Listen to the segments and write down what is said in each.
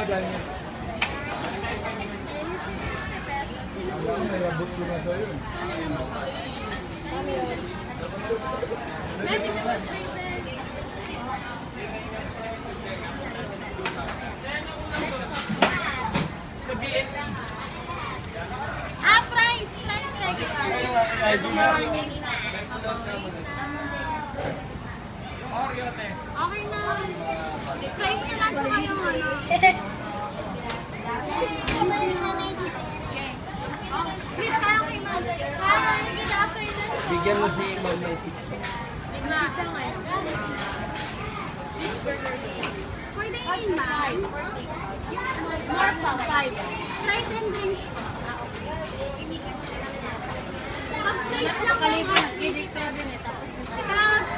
dahil may abot ko na sa'yo. Fries regular. Okay na. Fries na lang saka yung ano. Bigyan mo si Ma'am ng pizza. Cheeseburger day. Pwede yun ba? More pa, 5. Fries and drinks po. Pag fries lang kayo, pag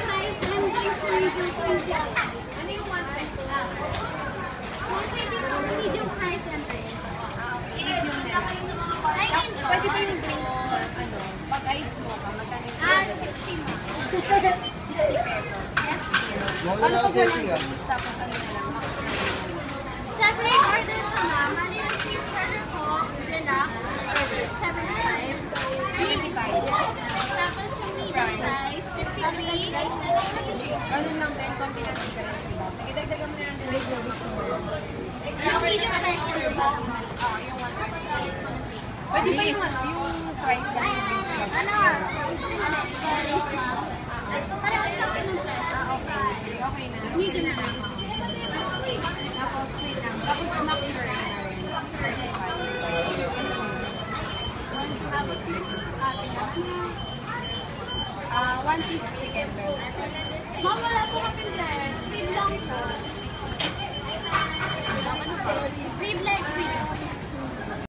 fries and drinks lang yung pizza. Ano yung 120? 120 po, medium fries and drinks. Pwede ba yung drinks, ano, pag ice mo ka, magkano yung 60 mo. 60 pesos. Wala Ano lang pag setting walang drinks, tapos ano na lang, Separate order siya na. Mali yung cheeseburger ko, deluxe, 75. 25. Tapos yung medium fries, 53. Ganun lang din, konti lang difference. Sige, dagdagan mo na lang din yung service mo. Yung medium fries na ba? Oo, yung 120. Pwede ba yung ano, yung fries lang yung drinks lang? Ano? Fries ma'am. Parehas lang po ng fries. Okay. Sige, okay na. Medium na. Tapos, wait lang. Tapos, McFlurry na rin. 35. Tapos One piece chicken breast. ma'am, wala po kasi